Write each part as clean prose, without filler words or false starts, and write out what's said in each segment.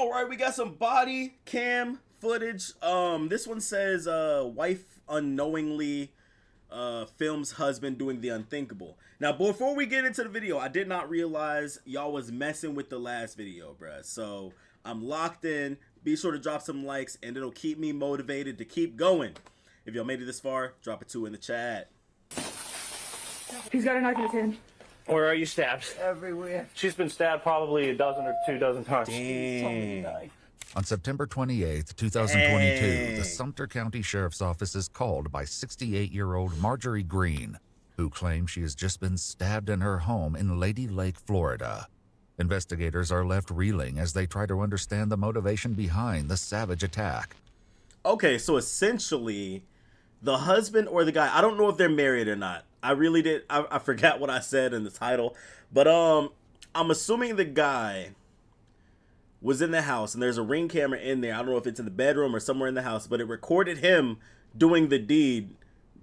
All right, we got some body cam footage. This one says wife unknowingly films husband doing the unthinkable. Now, before we get into the video, I did not realize y'all was messing with the last video, bruh. So I'm locked in. Be sure to drop some likes, and it'll keep me motivated to keep going. If y'all made it this far, drop a 2 in the chat. He's got a knife in his hand. Where are you stabbed? Everywhere. She's been stabbed probably a dozen or 2 dozen times. Dang. On September 28th, 2022, Dang. the Sumter County Sheriff's Office is called by 68-year-old Marjorie Green, who claims she has just been stabbed in her home in Lady Lake, Florida. Investigators are left reeling as they try to understand the motivation behind the savage attack. Okay, so essentially, the husband or the guy, I don't know if they're married or not. I really did. I forgot what I said in the title. But I'm assuming the guy was in the house, and there's a Ring camera in there. I don't know if it's in the bedroom or somewhere in the house, but it recorded him doing the deed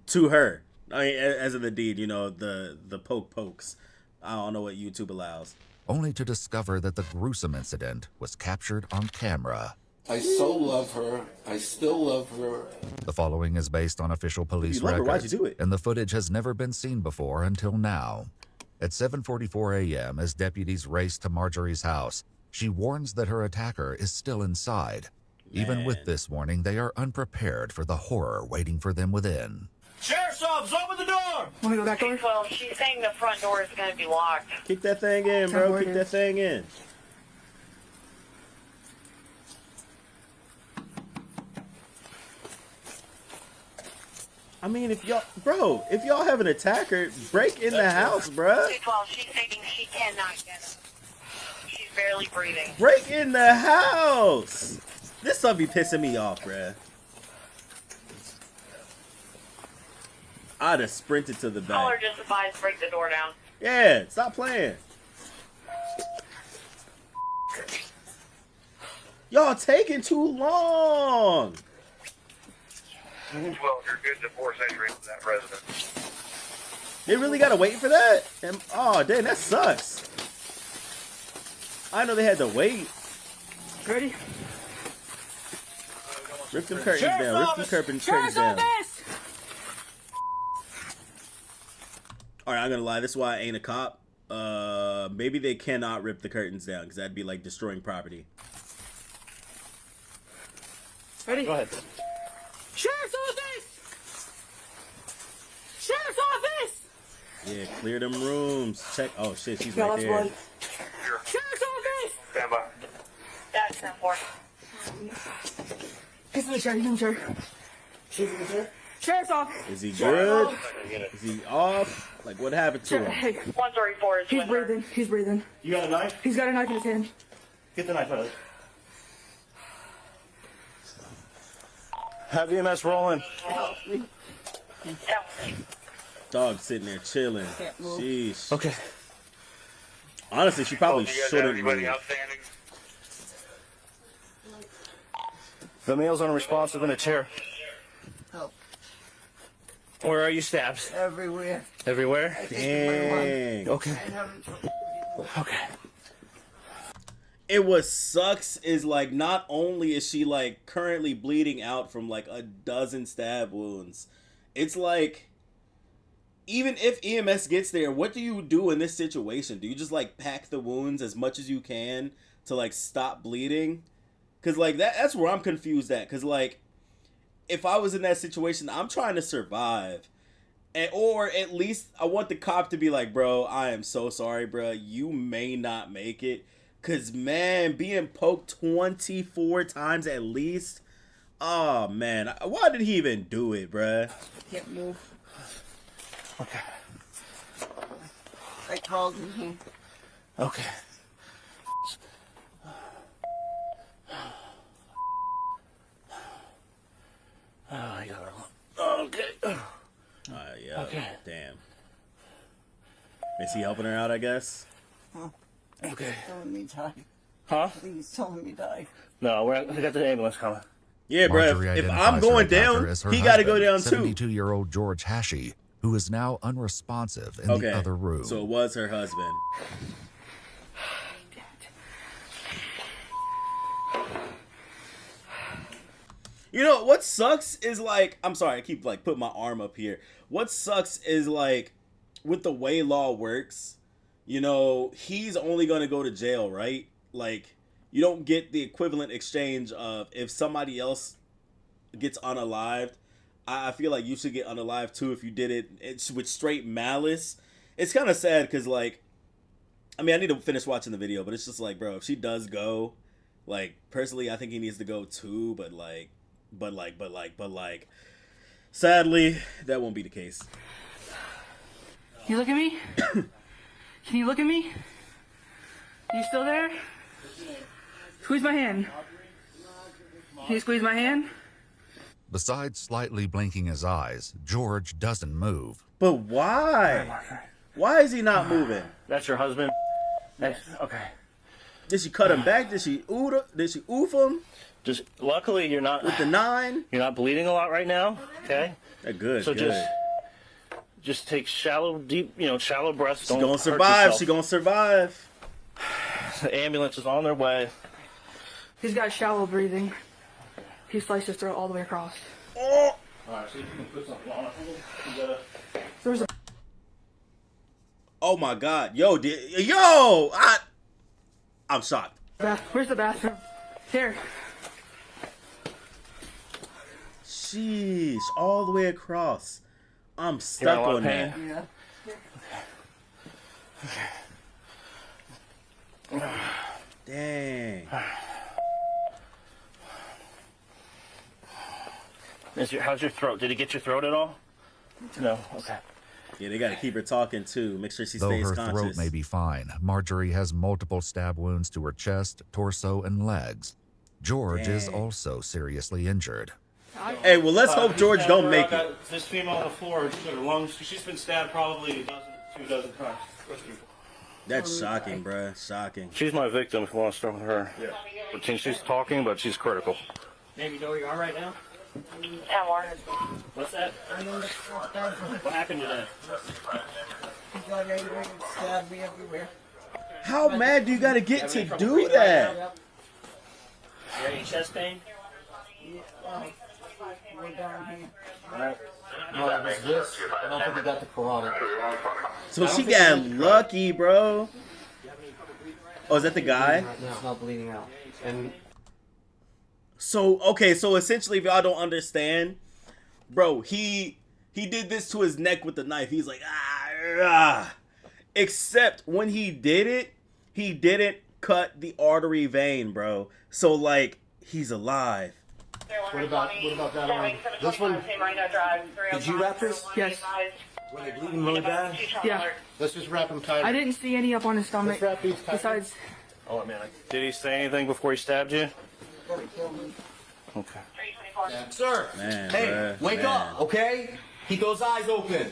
to her. I mean, as in the deed, you know, the pokes. I don't know what YouTube allows. Only to discover that the gruesome incident was captured on camera. I so love her. I still love her. The following is based on official police You love her, why'd records, you do it? and the footage has never been seen before until now. At 7:44 a.m., as deputies race to Marjorie's house, she warns that her attacker is still inside. Even with this warning, they are unprepared for the horror waiting for them within. Sheriff's office, open the door! Want to go back door? Well, she's saying the front door is going to be locked. Kick that thing in, bro. Kick that thing in. I mean, if y'all have an attacker, break in the house, bruh. Well, she's saying she cannot get up. She's barely breathing. Break in the house. This stuff be pissing me off, bruh. I'd have sprinted to the Caller back. just advised break the door down. Yeah, stop playing. Y'all taking too long. Well, you're good to force entry into that residence. They really gotta wait for that? Oh, dang, that sucks. I know they had to wait. Ready? Rip them curtains down. Rip them curtains down. Alright, I'm gonna lie. This is why I ain't a cop. Maybe they cannot rip the curtains down because that'd be like destroying property. Ready? Go ahead. Sheriff's office! Sheriff's office! Yeah, clear them rooms. Check. Oh shit, she's Yeah, right that's there. one. Sheriff's office! Stand by. That's important. He's in the chair. He's in the chair. She's in the chair. Sheriff's office. Is he good? Is he off? Like, what happened to him? Hey, 134 is he's with her. breathing. He's breathing. You got a knife? He's got a knife in his hand. Get the knife out of it. Have EMS rolling. Dog sitting there chilling. Sheesh. Okay. Honestly, she probably Do you guys have shouldn't anybody move. outstanding? The male's unresponsive in a chair. Help. Where are you stabbed? Everywhere. Everywhere? Dang. Okay. I'm having trouble. Okay. It what sucks is like not only is she like currently bleeding out from like a dozen stab wounds, it's like even if EMS gets there, what do you do in this situation? Do you just like pack the wounds as much as you can to like stop bleeding? Cause like that's where I'm confused at. Cause like if I was in that situation, I'm trying to survive. Or at least I want the cop to be like, bro, I am so sorry, bro. You may not make it. Because, man, being poked 24 times at least. Oh, man. Why did he even do it, bruh? Can't move. Okay. I called him. Okay. Oh, I got her. Okay. Yeah. Okay. Damn. Is he helping her out, I guess? Huh? Okay. Telling me die. Huh? Please telling me die. No, we got the ambulance coming. Yeah, Marjorie bruh. If identifies I'm her going attacker down, as her he got to go husband, down too. 72-year-old George Hashi, who is now unresponsive in the other room. So it was her husband. You know what sucks is like, I'm sorry, I keep like putting my arm up here. What sucks is like with the way law works, you know, he's only gonna go to jail, right? Like you don't get the equivalent exchange of if somebody else gets unalived. I feel like you should get unalived too if you did it with straight malice. It's kind of sad because like, I mean, I need to finish watching the video, but it's just like, bro, if she does go, like personally, I think he needs to go too, but sadly, that won't be the case. Can you look at me? Can you look at me? You still there? Squeeze my hand. Can you squeeze my hand? Besides slightly blinking his eyes, George doesn't move. But why? Why is he not moving? That's your husband? That's, okay. Did she cut him back? Did she oof him Just luckily you're not with the 9? You're not bleeding a lot right now. Okay. That's good. So good. just take shallow breaths. She's gonna survive. She's gonna survive. The ambulance is on their way. He's got shallow breathing. He sliced his throat all the way across. Oh. Alright, so you can put something on it. There's a Oh my God, I'm shocked. Where's the bathroom? Here. Sheesh, all the way across. I'm stuck on that. Yeah. Dang. How's your throat? Did he get your throat at all? No. Okay. Yeah, they gotta keep her talking too. Make sure she Though stays her conscious. throat may be fine, Marjorie has multiple stab wounds to her chest, torso, and legs. George is Dang. also seriously injured. Hey, well, let's hope George don't make it. This female on the floor, her lungs. She's been stabbed probably 2 dozen times. That's shocking, bruh. Shocking. She's my victim. If you want to start with her. Yeah. But she's talking, but she's critical. Ma'am, you know where you are right now? 10 more. What's that? What happened today? He got angry and stabbed me everywhere. How mad do you gotta get to do that? You got any chest pain? We're down here. No, it was this. I don't think he got the carotid. So she got lucky, bro. Oh, is that the guy? It's not bleeding out. And So, okay, so essentially, if y'all don't understand, bro, he did this to his neck with the knife. He's like, ah. Except when he did it, he didn't cut the artery vein, bro. So, like, he's alive. what about that one? This one, did you wrap this? Yes. Were they bleeding really bad? Yeah. Let's just wrap them tight. I didn't see any up on his stomach. Let's wrap these tight. Besides, Oh man. Did he say anything before he stabbed you? Gonna kill me. Okay. Sir, Man, hey, bruh, wake man. up, okay? Keep those eyes open.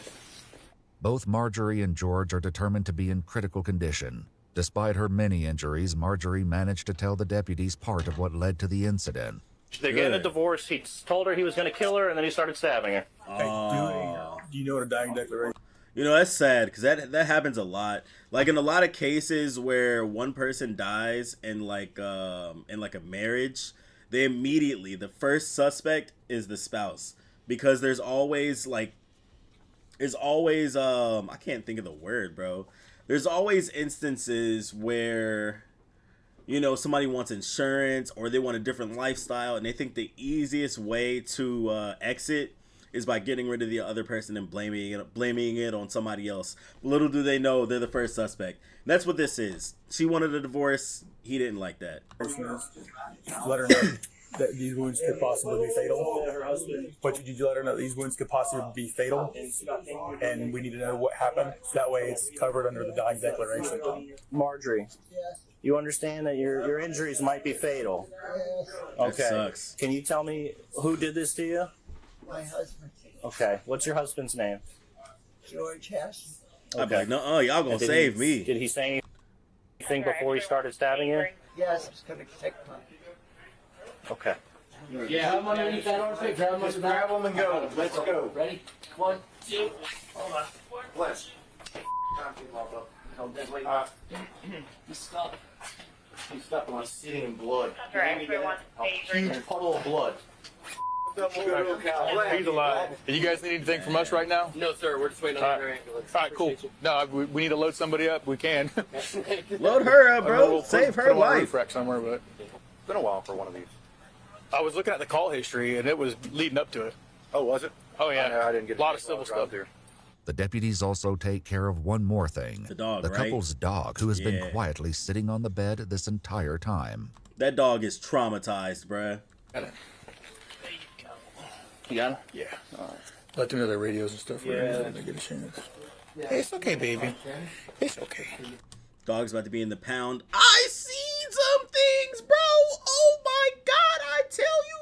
Both Marjorie and George are determined to be in critical condition. Despite her many injuries, Marjorie managed to tell the deputies part of what led to the incident. They're getting a divorce. He told her he was going to kill her, and then he started stabbing her. Do you know what a dying declaration? You know, that's sad because that happens a lot. Like in a lot of cases where one person dies in like a marriage, they immediately, the first suspect is the spouse, because there's always I can't think of the word, bro. There's always instances where, you know, somebody wants insurance or they want a different lifestyle and they think the easiest way to exit is by getting rid of the other person and blaming it on somebody else. Little do they know they're the first suspect. And that's what this is. She wanted a divorce. He didn't like that. Let her know that these wounds could possibly be fatal. But did you let her know that these wounds could possibly be fatal? And we need to know what happened. That way it's covered under the dying declaration. Marjorie, Yes. you understand that your injuries might be fatal. That Okay. sucks. Can you tell me who did this to you? My husband, Okay. What's your husband's name? George Hess. I'd be like, no, y'all gonna And did save he, me. Did he say anything before he started stabbing you? Yes, it's gonna take my. Okay. Yeah, grab them underneath that armpit, grab them under grab them and go. Let's go. Ready? 1, 2, hold on. Bless. He's stuck. He's stuck. I'm sitting in blood. Correct. A huge puddle of blood. He's alive. Do you guys need anything from us right now? No, sir. We're just waiting on the ambulance. All right, cool. No, we need to load somebody up. We can. Load her up, I don't know, bro. we'll Save put her them on a life. roof rack somewhere, but It's been a while for one of these. I was looking at the call history, and it was leading up to it. Oh, was it? Oh, yeah. I didn't get a lot of while I civil was stuff. out there. The deputies also take care of one more thing. The dog, The right? couple's dog, who has Yeah. been quietly sitting on the bed this entire time. That dog is traumatized, bruh. You got it? Yeah. All right. Let them know their radios and stuff. Yeah. When they get a chance. Hey, it's okay, baby. It's okay. Dog's about to be in the pound. I seen some things, bro. Oh my God! I tell you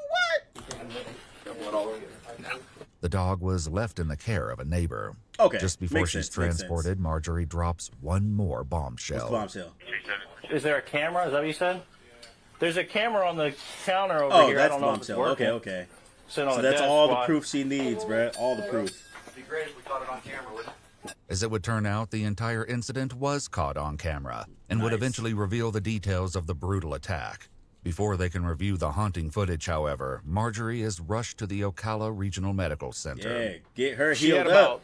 what. The dog was left in the care of a neighbor. Okay, Just before makes she's sense, makes transported, Marjorie drops one more What's bombshell. the bombshell? Is there a camera? Is that what you said? There's a camera on the counter over Oh, here. I that's don't the know if it's bombshell. working. Okay, okay. Sitting on So the that's desk all the while- proof she needs, bruh. All the proof. It'd be great if we caught it on camera, wouldn't it? As it would turn out, the entire incident was caught on camera and would Nice. eventually reveal the details of the brutal attack. Before they can review the haunting footage, however, Marjorie is rushed to the Ocala Regional Medical Center. Yeah, get her She had healed about up. a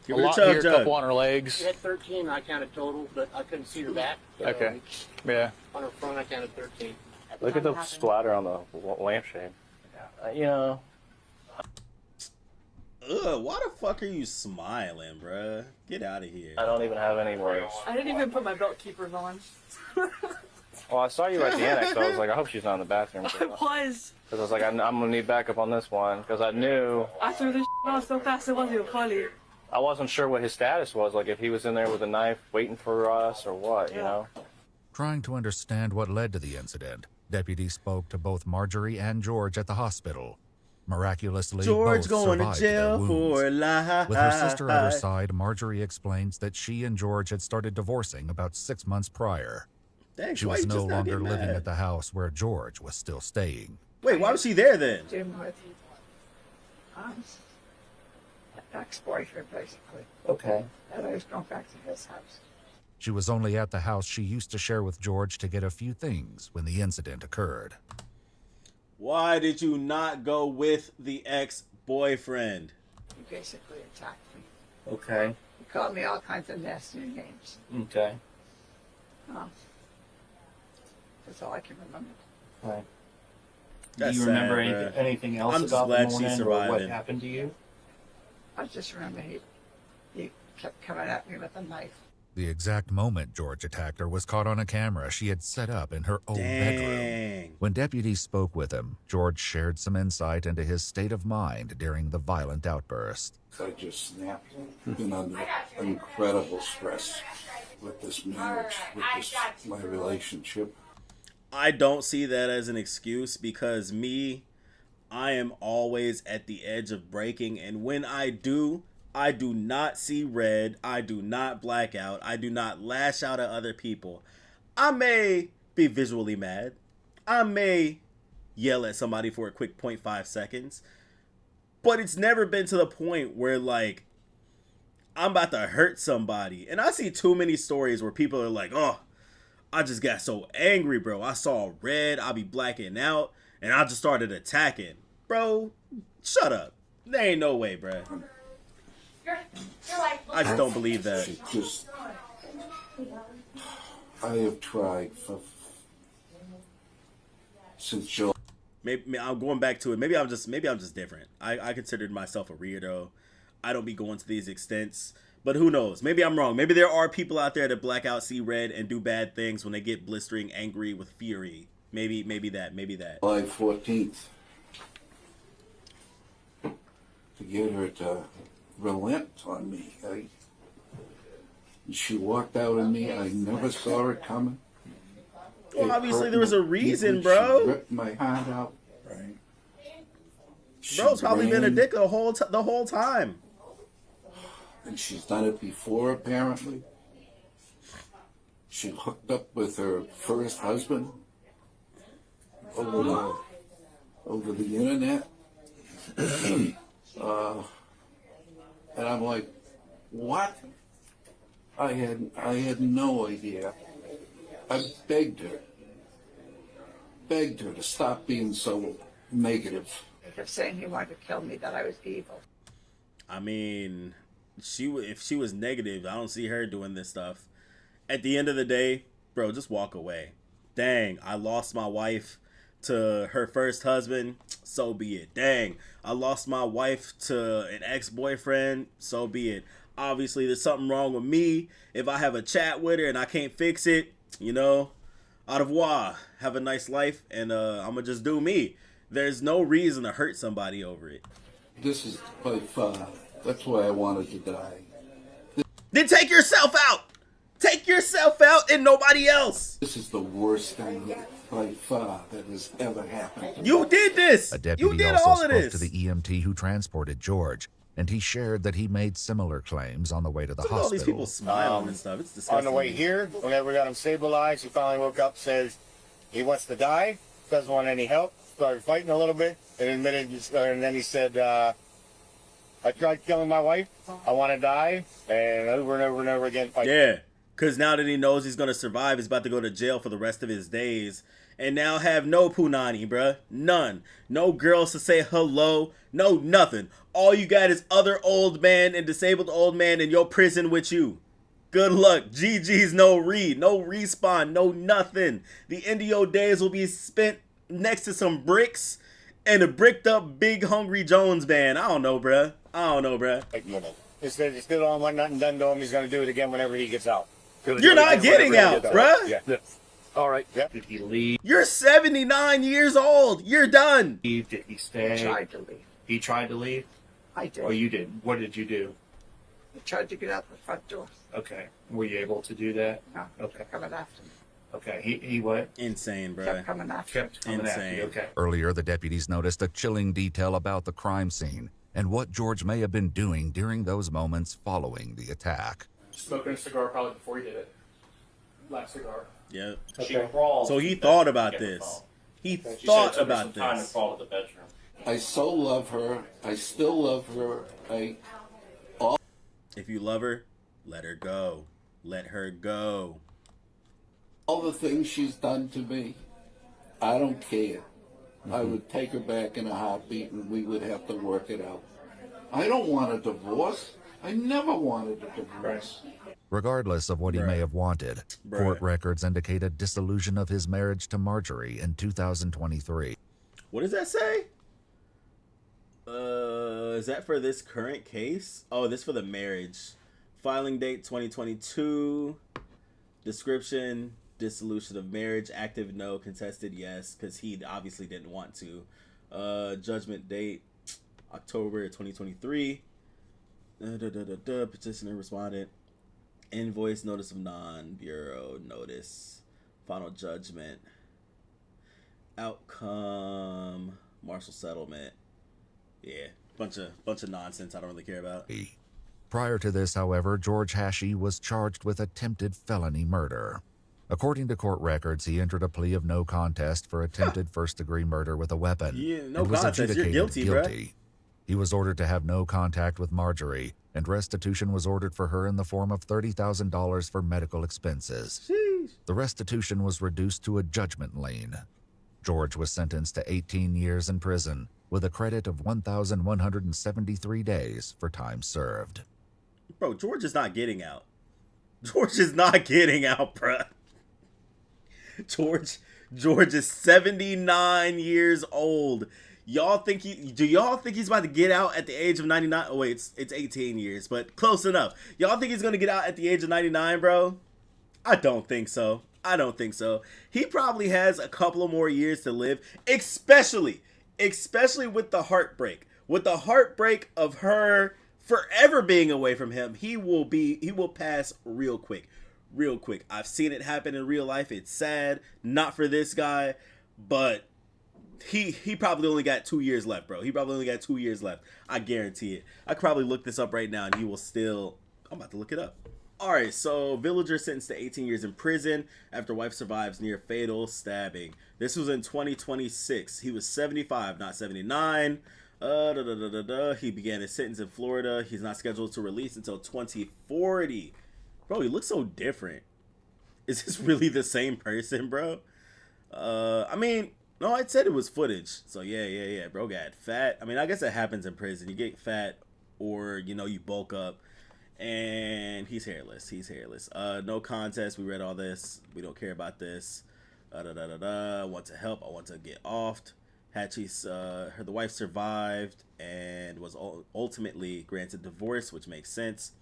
Give her the lot chug here, a jug. couple on her legs. She had 13, I counted total, but I couldn't see her back. Okay. Yeah. On her front, I counted 13. Look at the splatter on the lampshade. You know, Ugh, why the fuck are you smiling, bruh? Get out of here. I don't even have any words. I didn't even put my belt keepers on. Well, I saw you at the annex. So I was like, I hope she's not in the bathroom. I was. Because I was like, I'm gonna need backup on this one. Because I knew I threw this on so fast it wasn't even funny. I wasn't sure what his status was. Like if he was in there with a knife waiting for us or what. You know. Trying to understand what led to the incident, deputies spoke to both Marjorie and George at the hospital. Miraculously, George both going to survived their jail wounds. for life. With her sister at her side, Marjorie explains that she and George had started divorcing about 6 months prior. Dang, She why was you no just not longer getting living mad? at the house where George was still staying. Wait, why was she there then? Jim with ex-boyfriend, basically. Okay. And I was going back to his house. She was only at the house she used to share with George to get a few things when the incident occurred. Why did you not go with the ex-boyfriend? He basically attacked me. Okay. He called me all kinds of nasty names. Okay. That's all I can remember. Right. That's Do you remember sad, anything, bruh. anything else I'm just about glad the she's morning or what surviving. happened to you? I just remember he kept coming at me with a knife. The exact moment George attacked her was caught on a camera she had set up in her old bedroom. Dang. When deputies spoke with him, George shared some insight into his state of mind during the violent outburst. I just snapped. Been under incredible stress with this marriage, with this my relationship. I don't see that as an excuse because I am always at the edge of breaking, and when I do not see red. I do not black out. I do not lash out at other people. I may be visually mad. I may yell at somebody for a quick 0.5 seconds. But it's never been to the point where, like, I'm about to hurt somebody. And I see too many stories where people are like, oh, I just got so angry, bro. I saw red. I'll be blacking out. And I just started attacking. Bro, shut up. There ain't no way, bro. I just don't believe that. I have tried since July. Maybe I'm going back to it. Maybe I'm just different. I considered myself a weirdo. I don't be going to these extents. But who knows? Maybe I'm wrong. Maybe there are people out there that black out, see red, and do bad things when they get blistering angry with fury. Maybe that. July 14th. To get her to relent on me. She walked out on me. I never saw her coming. Well, obviously there was a reason, She bro. ripped my heart out. Right. Bro's probably been a dick the whole time. And she's done it before, apparently. She hooked up with her first husband over the internet. And I'm like, what? I had no idea. I begged her to stop being so negative. kept saying he wanted to kill me, that I was evil. I mean, if she was negative, I don't see her doing this stuff. At the end of the day, bro, just walk away. Dang, I lost my wife to her first husband, so be it. Dang, I lost my wife to an ex-boyfriend, so be it. Obviously, there's something wrong with me. If I have a chat with her and I can't fix it, you know, au revoir. Have a nice life, and I'm gonna just do me. There's no reason to hurt somebody over it. This is by far, that's why I wanted to die. Then take yourself out! Take yourself out and nobody else! This is the worst thing by far that has ever happened to me. You did this! A deputy You did also all of spoke this! to the EMT who transported George, and he shared that he made similar claims on the way to the Look at all these hospital. people smiling and stuff. It's disgusting. On the way here, whenever we got him stabilized, he finally woke up, says he wants to die, doesn't want any help, started fighting a little bit, and admitted, and then he said, I tried killing my wife, I want to die, and over and over and over again fighting. Yeah, because now that he knows he's going to survive, he's about to go to jail for the rest of his days. And now have no punani, bruh. None. No girls to say hello. No nothing. All you got is other old man and disabled old man in your prison with you. Good luck. GG's, no respawn, no nothing. The end of your days will be spent next to some bricks and a bricked up Big Hungry Jones band. I don't know, bruh. He said he still don't want nothing done to him. He's going to do it again whenever he gets out. You're not getting out, bruh. Yeah. All right. Yep. Did he leave? You're 79 years old. You're done. Did he stay? He tried to leave. He tried to leave? I did. Or you did? What did you do? He tried to get out the front door. Okay. Were you able to do that? No, Okay. kept coming after me. Okay. He what? Insane, bruh. Kept coming after me. Kept coming after Insane. you. Okay. Earlier, the deputies noticed a chilling detail about the crime scene and what George may have been doing during those moments following the attack. Smoking a cigar probably before he did it. Last cigar. Yep. She crawled. So he thought about this. He thought about Time to this. crawl to the bedroom. I so love her. I still love her. If you love her, let her go. Let her go. All the things she's done to me, I don't care. I would take her back in a heartbeat and we would have to work it out. I don't want a divorce. I never wanted a divorce. Regardless of what he may have wanted, court records indicate a dissolution of his marriage to Marjorie in 2023. What does that say? Is that for this current case? Oh, this for the marriage. Filing date 2022. Description: dissolution of marriage. Active no, contested yes, because he obviously didn't want to. Judgment date October 2023. Petitioner respondent. Invoice, notice of non-bureau notice. Final judgment. Outcome. Marshall settlement. Yeah, bunch of nonsense I don't really care about. Prior to this, however, George Hashi was charged with attempted felony murder. According to court records, he entered a plea of no contest for attempted first-degree murder with a weapon. Yeah, no and was contest. You're adjudicated guilty, bruh. He was ordered to have no contact with Marjorie, and restitution was ordered for her in the form of $30,000 for medical expenses. Sheesh. The restitution was reduced to a judgment lien. George was sentenced to 18 years in prison, with a credit of 1,173 days for time served. Bro, George is not getting out. George is not getting out, bruh. George is 79 years old. Do y'all think he's about to get out at the age of 99? Oh wait, it's 18 years, but close enough. Y'all think he's gonna get out at the age of 99, bro? I don't think so. He probably has a couple of more years to live, especially with the heartbreak. With the heartbreak of her forever being away from him, he will pass real quick. I've seen it happen in real life. It's sad, not for this guy, but he probably only got 2 years left, bro. He probably only got 2 years left. I guarantee it. I could probably look this up right now and he will still... I'm about to look it up. Alright, so villager sentenced to 18 years in prison after wife survives near fatal stabbing. This was in 2026. He was 75, not 79. He began his sentence in Florida. He's not scheduled to release until 2040. Bro, he looks so different. Is this really the same person, bro? I mean, No, I said it was footage. So yeah. Bro got fat. I mean, I guess that happens in prison. You get fat, or you bulk up, and he's hairless. No contest. We read all this. We don't care about this. I want to help. I want to get offed. The wife survived and was ultimately granted divorce, which makes sense.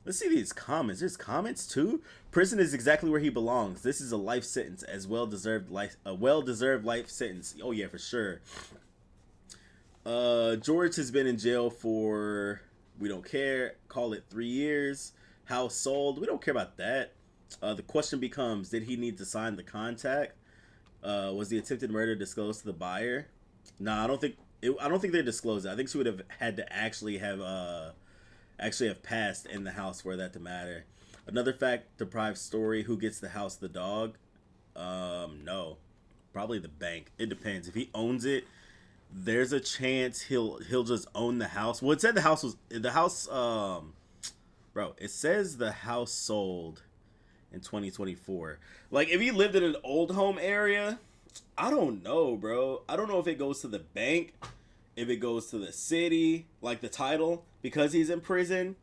Let's see these comments. There's comments too. Prison is exactly where he belongs. This is a life sentence, a well-deserved life sentence. Oh yeah, for sure. George has been in jail for, we don't care. Call it 3 years. House sold. We don't care about that. The question becomes, did he need to sign the contract? Was the attempted murder disclosed to the buyer? Nah, I don't think they disclosed it. I think she would have had to actually have passed in the house for that to matter. Another fact deprived story: who gets the house? The dog? No, probably the bank. It depends. If he owns it, there's a chance he'll just own the house. Well, it said the house. Bro, it says the house sold in 2024. Like, if he lived in an old home area, I don't know, bro. I don't know if it goes to the bank, if it goes to the city, like the title, because he's in prison,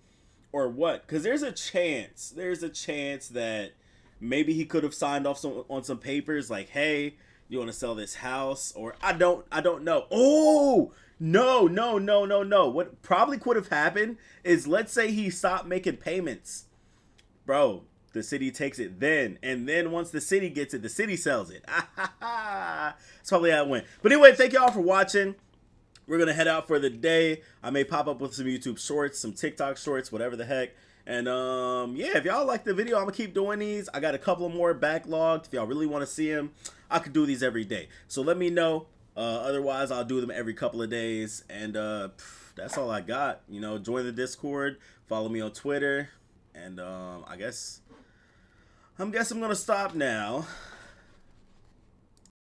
or what. Because there's a chance that maybe he could have signed off on some papers like, hey, you want to sell this house? Or I don't know. Oh, no. What probably could have happened is, let's say he stopped making payments. Bro, the city takes it then. And then once the city gets it, the city sells it. That's probably how it went. But anyway, thank y'all for watching. We're going to head out for the day. I may pop up with some YouTube shorts, some TikTok shorts, whatever the heck. And yeah, if y'all like the video, I'm going to keep doing these. I got a couple more backlogged. If y'all really want to see them, I could do these every day. So let me know. Otherwise, I'll do them every couple of days. And that's all I got. Join the Discord. Follow me on Twitter. And I guess I'm going to stop now.